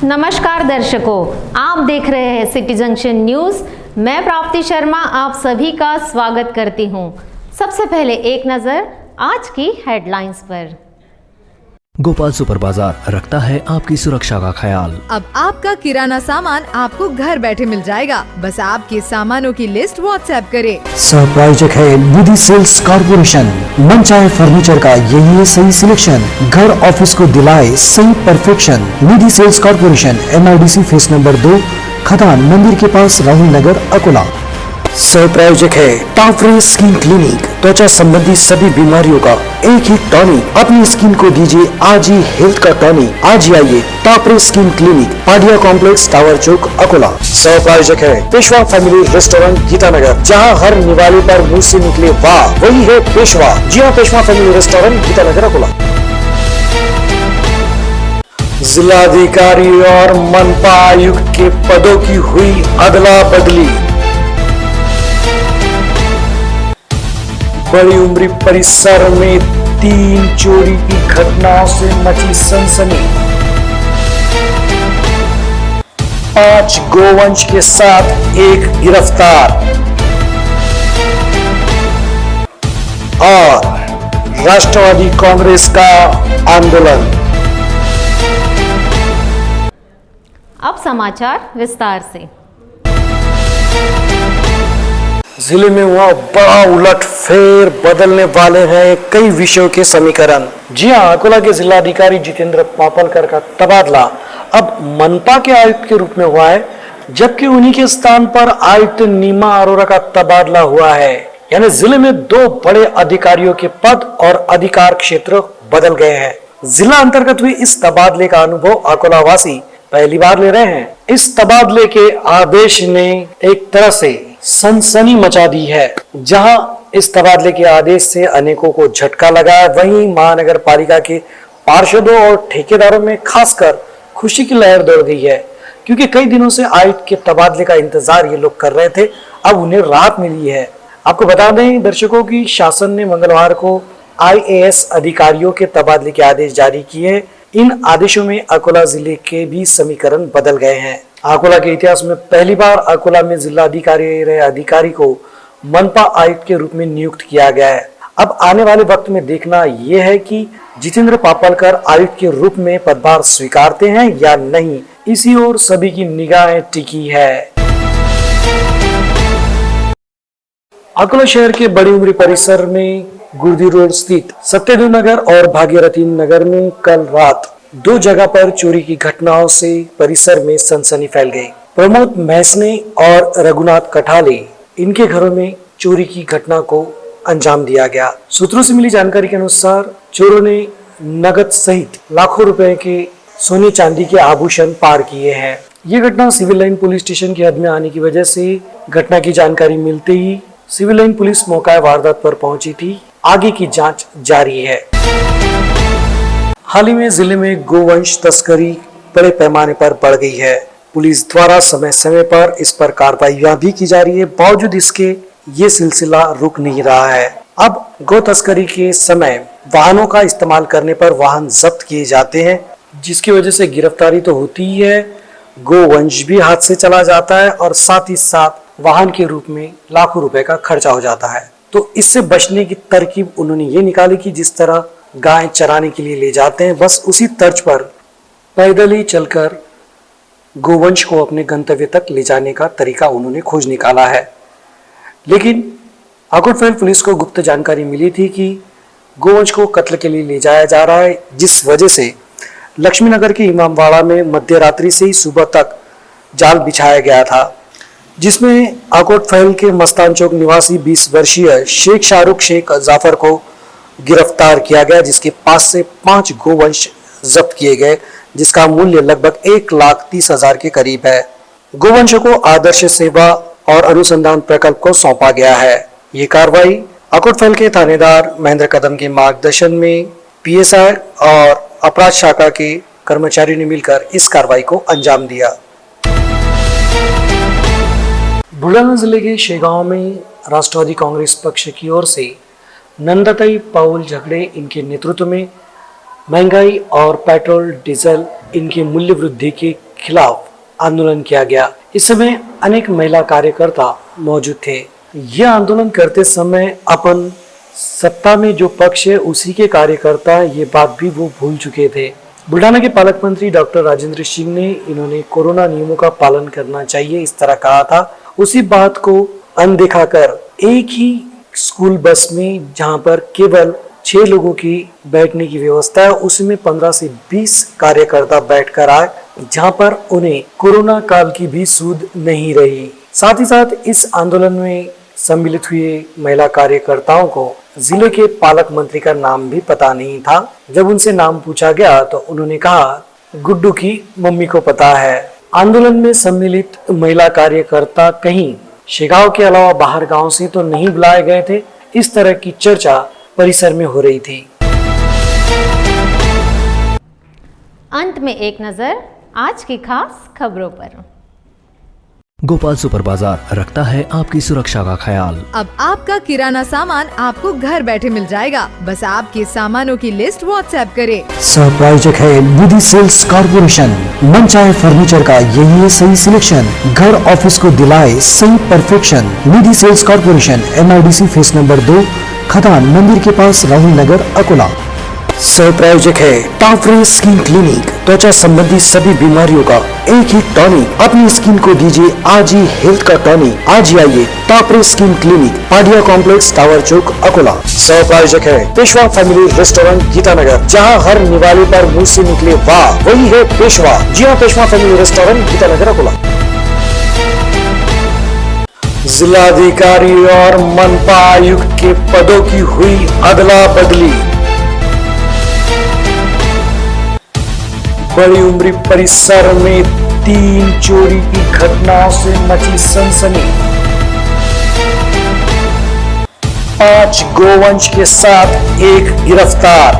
नमस्कार दर्शकों, आप देख रहे हैं सिटी जंक्शन न्यूज। मैं प्राप्ति शर्मा आप सभी का स्वागत करती हूं। सबसे पहले एक नजर आज की हेडलाइंस पर। गोपाल सुपर बाजार रखता है आपकी सुरक्षा का ख्याल। अब आपका किराना सामान आपको घर बैठे मिल जाएगा। बस आपके सामानों की लिस्ट व्हाट्सएप करें। सहप्रायोजक है निधि सेल्स कॉर्पोरेशन। मन चाहे फर्नीचर का यही है सही सिलेक्शन। घर ऑफिस को दिलाए सही perfection. Nidhi sales corporation, MIDC phase number 2, खदान मंदिर के पास, राहुल नगर, अकोला। सहप्रायोजक है टाफरे स्किन क्लिनिक। त्वचा संबंधी सभी बीमारियों का एक ही टॉनिक। अपनी स्किन को दीजिए आज ही हेल्थ का टॉनिक। आज ही आइए टाफरे skin clinic, Padia complex, tower चौक, अकोला। सहप्रायोजक है पेशवा फैमिली रेस्टोरेंट, गीतानगर। जहां हर निवाले पर मुंह से निकले वाह, वही है पेशवा। जी हाँ, पेशवा फैमिली रेस्टोरेंट, गीतानगर, अकोला। जिलाधिकारी और मनपा आयुक्त के पदों की हुई अदला बदली। बड़ी उम्री परिसर में 3 चोरी की घटनाओं से मची सनसनी। 5 गोवंश के साथ एक गिरफ्तार। और राष्ट्रवादी कांग्रेस का आंदोलन। अब समाचार विस्तार से। जिले में हुआ बड़ा उलटफेर, बदलने वाले हैं कई विषयों के समीकरण। जी हां, अकोला के जिलाधिकारी जितेंद्र पापलकर का तबादला अब मनपा के आयुक्त के रूप में हुआ है, जबकि उन्हीं के स्थान पर आयुक्त नीमा अरोरा का तबादला हुआ है। यानी जिले में 2 बड़े अधिकारियों के पद और अधिकार क्षेत्र बदल गए हैं। जिला अंतर्गत हुए इस तबादले का अनुभव अकोला वासी पहली बार ले रहे हैं। इस तबादले के आदेश ने एक तरह से सनसनी मचा दी है। जहां इस तबादले के आदेश से अनेकों को झटका लगा है, वहीं महानगर पालिका के पार्षदों और ठेकेदारों में खासकर खुशी की लहर दौड़ गई है, क्योंकि कई दिनों से आयुक्त के तबादले का इंतजार ये लोग कर रहे थे। अब उन्हें राहत मिली है। आपको बता दें दर्शकों की शासन ने मंगलवार को IAS अधिकारियों के तबादले के आदेश जारी किए। इन आदेशों में अकोला जिले के भी समीकरण बदल गए हैं। अकोला के इतिहास में पहली बार अकोला में जिलाधिकारी रहे अधिकारी को मनपा आयुक्त के रूप में नियुक्त किया गया है। अब आने वाले वक्त में देखना यह है कि जितेंद्र पापलकर आयुक्त के रूप में पदभार स्वीकारते हैं या नहीं। इसी ओर सभी की निगाहें टिकी है। अकोला शहर के बड़ी उम्री परिसर में गुर्दी रोड स्थित सत्यदेव नगर और भागीरथी नगर में कल रात 2 जगह पर चोरी की घटनाओं से परिसर में सनसनी फैल गई। प्रमोद महसने और रघुनाथ कठाले, इनके घरों में चोरी की घटना को अंजाम दिया गया। सूत्रों से मिली जानकारी के अनुसार चोरों ने नगद सहित लाखों रुपए के सोने चांदी के आभूषण पार किए हैं। ये घटना सिविल लाइन पुलिस स्टेशन की हद में आने की वजह से घटना की जानकारी मिलते ही सिविल लाइन पुलिस मौका वारदात पर पहुंची थी। आगे की जांच जारी है। हाल ही में जिले में गोवंश तस्करी बड़े पैमाने पर बढ़ गई है। पुलिस द्वारा समय समय पर इस पर कार्रवाइयां भी की जा रही है। बावजूद इसके ये सिलसिला रुक नहीं रहा है। अब गो तस्करी के समय वाहनों का इस्तेमाल करने पर वाहन जब्त किए जाते हैं, जिसकी वजह से गिरफ्तारी तो होती ही है, गोवंश भी हाथ से चला जाता है और साथ ही साथ वाहन के रूप में लाखों रुपए का खर्चा हो जाता है। तो इससे बचने की तरकीब उन्होंने ये निकाली कि जिस तरह गाय चराने के लिए ले जाते हैं, बस उसी तर्ज पर पैदल ही चलकर गोवंश को अपने गंतव्य तक ले जाने का तरीका उन्होंने खोज निकाला है। लेकिन आकोटफैल पुलिस को गुप्त जानकारी मिली थी कि गोवंश को कत्ल के लिए ले जाया जा रहा है, जिस वजह से लक्ष्मीनगर के इमामवाड़ा में मध्य रात्रि से ही सुबह तक जाल बिछाया गया था, जिसमें आकोटफैल के मस्तान चौक निवासी 20 वर्षीय शेख शाहरुख शेख जाफर को गिरफ्तार किया गया, जिसके पास से 5 गोवंश जब्त किए गए, जिसका मूल्य लगभग 1,30,000 के करीब है। गोवंशों को आदर्श सेवा और अनुसंधान प्रकल्प को सौंपा गया है। ये कार्रवाई आकोटफैल के थानेदार महेंद्र कदम के मार्गदर्शन में PSI और अपराध शाखा के कर्मचारियों ने मिलकर इस कार्रवाई को अंजाम दिया। बुलंदशहर जिले के शेगांव में राष्ट्रवादी कांग्रेस पक्ष की ओर से नंदताई पाउल झगड़े इनके नेतृत्व में महंगाई और पेट्रोल डीजल इनके मूल्य वृद्धि के खिलाफ आंदोलन किया गया। इस समय अनेक महिला कार्यकर्ता मौजूद थे। यह आंदोलन करते समय अपन सत्ता में जो पक्ष है उसी के कार्यकर्ता, ये बात भी वो भूल चुके थे। बुल्ढाना के पालक मंत्री डॉक्टर राजेंद्र सिंह ने इन्होंने कोरोना नियमों का पालन करना चाहिए इस तरह कहा था। उसी बात को अनदेखा कर एक ही स्कूल बस में जहां पर केवल 6 लोगों की बैठने की व्यवस्था है, उसमें 15 से 20 कार्यकर्ता बैठकर आए, जहां पर उन्हें कोरोना काल की भी सूद नहीं रही। साथ ही साथ इस आंदोलन में सम्मिलित हुए महिला कार्यकर्ताओं को जिले के पालक मंत्री का नाम भी पता नहीं था। जब उनसे नाम पूछा गया तो उन्होंने कहा गुड्डू की मम्मी को पता है। आंदोलन में सम्मिलित महिला कार्यकर्ता कहीं शेगांव के अलावा बाहर गांव से तो नहीं बुलाए गए थे, इस तरह की चर्चा परिसर में हो रही थी। अंत में एक नजर आज की खास खबरों पर। गोपाल सुपर बाजार रखता है आपकी सुरक्षा का ख्याल। अब आपका किराना सामान आपको घर बैठे मिल जाएगा, बस आपके सामानों की लिस्ट व्हाट्सएप करें। सहप्रायोजक है निधि सेल्स कॉर्पोरेशन। मनचाहे फर्नीचर का यही है सही सिलेक्शन, घर ऑफिस को दिलाए सही perfection. Nidhi sales corporation, MIDC phase number 2, खदान मंदिर के पास, राहुल नगर, अकोला। सहप्रायोजक है टाफरे स्किन क्लिनिक। त्वचा संबंधी सभी बीमारियों का एक ही टॉनिक। अपनी स्किन को दीजिए आज ही हेल्थ का टॉनिक। आज ही आइए टाफरे skin clinic, Padia complex, tower चौक, अकोला। सहप्रायोजक है पेशवा फैमिली रेस्टोरेंट, गीतानगर। जहां हर निवाले पर मुंह से निकले वाह, वही है पेशवा। जी हाँ, पेशवा फैमिली रेस्टोरेंट, गीतानगर, अकोला। जिलाधिकारी और मनपा आयुक्त के पदों की हुई अदला बदली। बड़ी उम्री परिसर में 3 चोरी की घटनाओं से मची सनसनी। 5 गोवंश के साथ एक गिरफ्तार।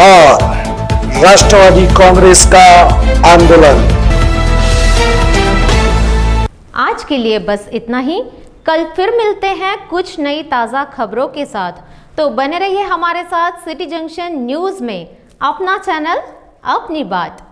और राष्ट्रवादी कांग्रेस का आंदोलन। आज के लिए बस इतना ही। कल फिर मिलते हैं कुछ नई ताज़ा खबरों के साथ, तो बने रहिए हमारे साथ सिटी जंक्शन न्यूज़ में। अपना चैनल, अपनी बात।